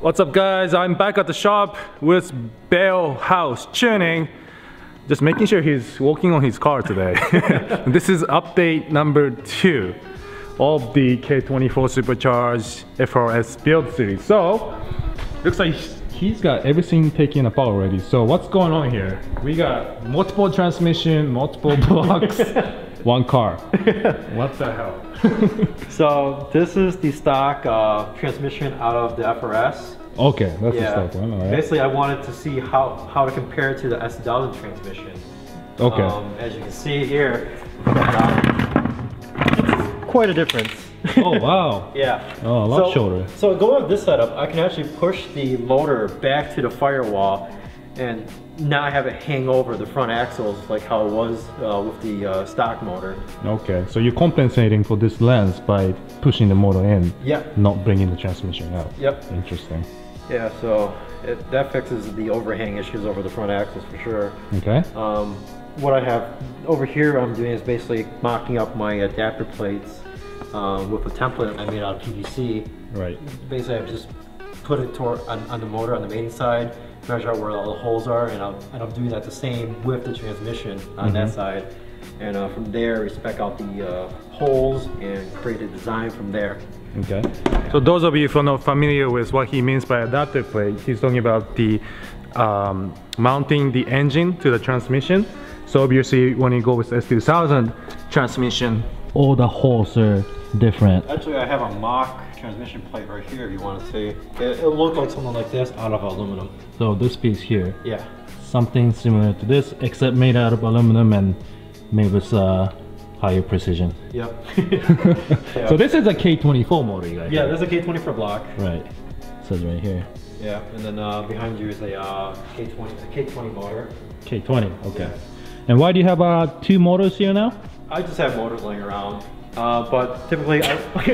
What's up guys, I'm back at the shop with Bell House Tuning. Just making sure he's working on his car today. This is update number 2 of the K24 Supercharged FRS build series. So, looks like he's got everything taken apart already. So what's going on here? We got multiple transmission, multiple blocks, one car. What the hell? So this is the stock transmission out of the FRS. Okay, that's the stock one. All right. Basically, I wanted to see how to compare it to the S1000 transmission. Okay. As you can see here, it's quite a difference. Oh wow. Yeah. Oh, a lot shorter. So going with this setup, I can actually push the motor back to the firewall and not have it hang over the front axles like how it was with the stock motor. Okay, so you're compensating for this lens by pushing the motor in, not bringing the transmission out. Yep. Interesting. Yeah, so that fixes the overhang issues over the front axles for sure. Okay. What I have over here I'm doing is basically mocking up my adapter plates with a template I made out of PVC. Right. Basically I just put it on the motor on the mating side, measure out where all the holes are, and I'm doing that the same with the transmission on that side. And from there we spec out the holes and create a design from there. Okay. So those of you who are not familiar with what he means by adapter plate, he's talking about the mounting the engine to the transmission. So obviously when you go with S2000 transmission, all the holes are different. Actually I have a mock transmission plate right here if you want to see. It'll look like something like this out of aluminum. So this piece here. Yeah. Something similar to this, except made out of aluminum and made with higher precision. Yep. Yeah. So this is a K24 motor, you guys. Yeah, this is a K24 block. Right. It says right here. Yeah, and then behind you is a K20 motor. K20, okay. Yeah. And why do you have 2 motors here now? I just have motors laying around. But typically,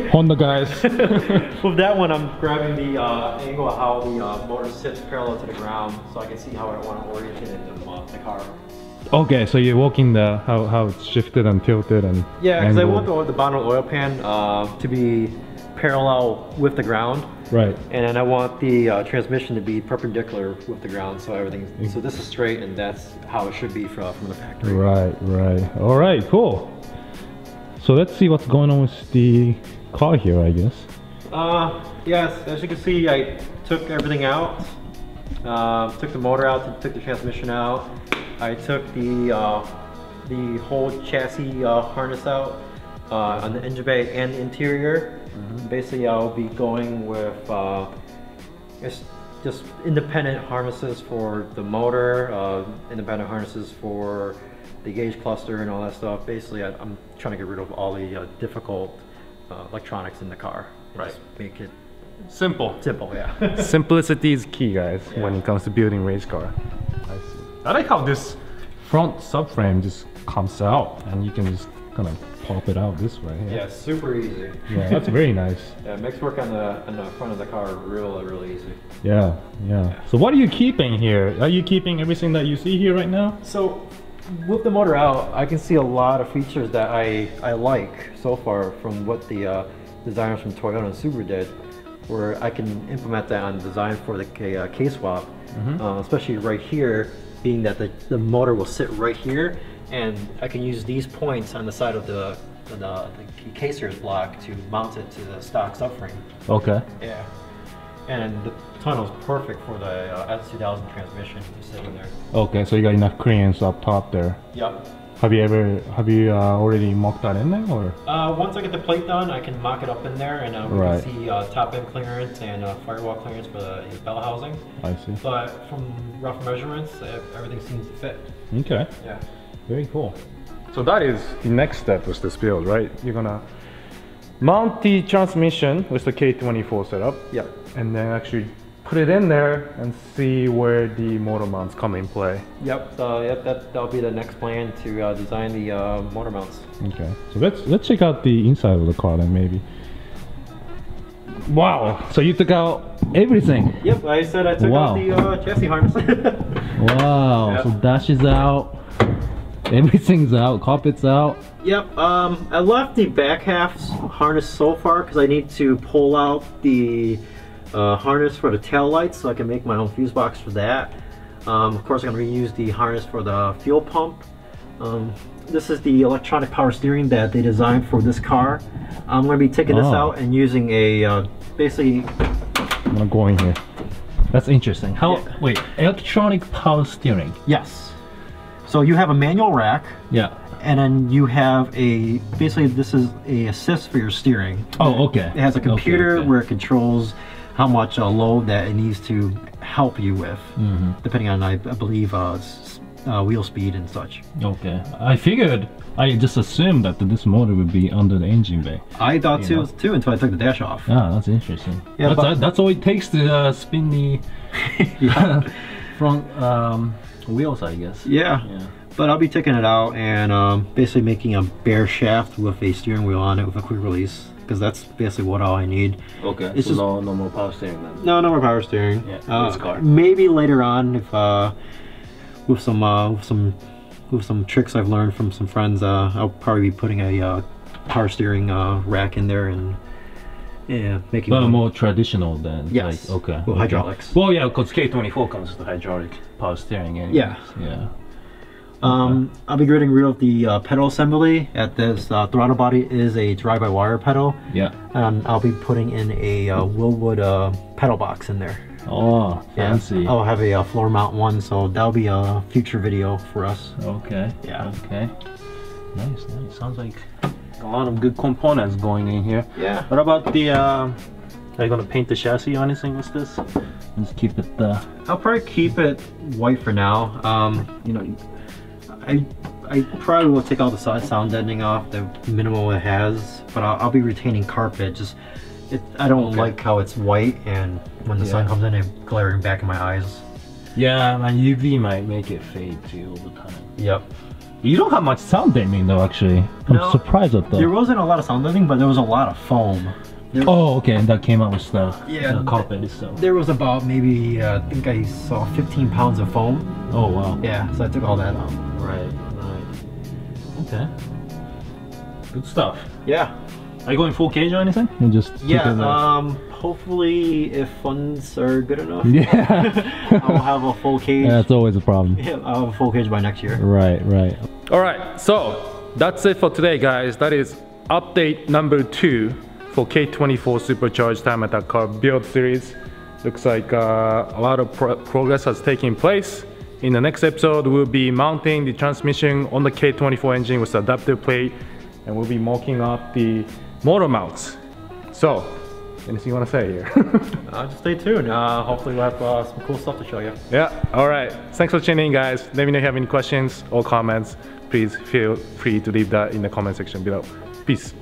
Honda guys. with that one, I'm grabbing the angle of how the motor sits parallel to the ground, so I can see how I want to orient it in the car. Okay, so you're walking how it's shifted and tilted and yeah, because I want the bottom of the oil pan to be parallel with the ground. Right. And then I want the transmission to be perpendicular with the ground, so everything. So this is straight, and that's how it should be from the factory. Right, right. All right, cool. So let's see what's going on with the car here, I guess. Yes, as you can see, I took everything out. Took the motor out, took the transmission out. I took the whole chassis harness out on the engine bay and the interior. Basically, I'll be going with just independent harnesses for the motor, independent harnesses for the gauge cluster and all that stuff. Basically, I'm trying to get rid of all the difficult electronics in the car. Right. Just make it simple. Simple, yeah. Simplicity is key, guys, when it comes to building race car. I see. I like how this front subframe just comes out and you can just kind of pop it out this way. Yeah, super easy. Yeah, that's very nice. Yeah, it makes work on the front of the car really easy. Yeah. So what are you keeping here? Are you keeping everything that you see here right now? So with the motor out, I can see a lot of features that I like so far from what the designers from Toyonda and Subaru did, where I can implement that on design for the K-swap, especially right here, being that the motor will sit right here, and I can use these points on the side of the K-series block to mount it to the stock subframe. Okay. Yeah. And the tunnel is perfect for the S2000 transmission to sit in there. Okay, so you got enough clearance up top there. Yep. Have you already mocked that in there, or? Once I get the plate done, I can mock it up in there, and we can see top end clearance and firewall clearance for the bell housing. I see. But from rough measurements, everything seems to fit. Okay. Yeah. Very cool. So that is the next step with this build, right? You're gonna mount the transmission with the K24 setup. Yep. And then actually put it in there and see where the motor mounts come in play. Yep. So that'll be the next plan to design the motor mounts. Okay. So let's check out the inside of the car then, maybe. Wow. So you took out everything. Yep. I said I took out the chassis harness. Wow. Yep. So dash is out. Everything's out, carpet's out. Yep, I left the back half's harness so far because I need to pull out the harness for the tail lights, so I can make my own fuse box for that. Of course, I'm going to reuse the harness for the fuel pump. This is the electronic power steering that they designed for this car. I'm going to be taking this out and using a basically. I'm gonna go in here. That's interesting. How? Yeah. Wait, electronic power steering. Yes. So you have a manual rack. Yeah. And then you have basically this is a assist for your steering. Oh, okay. It has a computer where it controls how much load that it needs to help you with, depending on, I believe, wheel speed and such. Okay. I just assumed that this motor would be under the engine bay. I thought too until I took the dash off. Ah, that's interesting. Yeah, that's all it takes to spin the front wheels, I guess. Yeah. But I'll be taking it out and basically making a bare shaft with a steering wheel on it with a quick release, because that's basically all I need. Okay. It's so just no more power steering then. No more power steering. Yeah. This car. Maybe later on, if with some tricks I've learned from some friends, I'll probably be putting a power steering rack in there and making. But more traditional then. Yes. Like, okay. Well, hydraulics. Well, yeah, because K24 comes with hydraulic power steering. Anyways. Yeah. Yeah. I'll be getting rid of the pedal assembly. At this throttle body is a drive-by-wire pedal. Yeah. And I'll be putting in a Willwood pedal box in there. Oh, fancy. Yeah. I'll have a floor mount one, so that'll be a future video for us. Okay. Yeah. Okay. Nice. Sounds like a lot of good components going in here. Yeah. What about the? Are you gonna paint the chassis or anything with this? Just keep it. I'll probably keep it white for now. You know, I probably will take all the sound deadening off, the minimal it has, but I'll be retaining carpet. I don't like how it's white, and when the sun comes in, it's glaring back in my eyes. Yeah, my UV might make it fade too over time. Yep. You don't have much sound deadening though, actually. I'm surprised at that. There wasn't a lot of sound deadening, but there was a lot of foam. Oh, okay, and that came out with the carpet itself. There was about maybe, I think I saw 15 pounds of foam. Oh, wow. Yeah, so I took all that off. Right. Okay. Good stuff. Yeah. Are you going full cage or anything? You just hopefully if funds are good enough. Yeah. I'll have a full cage. Yeah, that's always a problem. Yeah, I'll have a full cage by next year. Right. All right, so that's it for today, guys. That is update number 2 for K24 Supercharged time attack car build series. Looks like a lot of progress has taken place. In the next episode, we'll be mounting the transmission on the K24 engine with adaptive plate, and we'll be mocking up the motor mounts. So, anything you want to say here? Just stay tuned. Hopefully we'll have some cool stuff to show you. Yeah, all right. Thanks for tuning in, guys. Let me know if you have any questions or comments. Please feel free to leave that in the comment section below. Peace.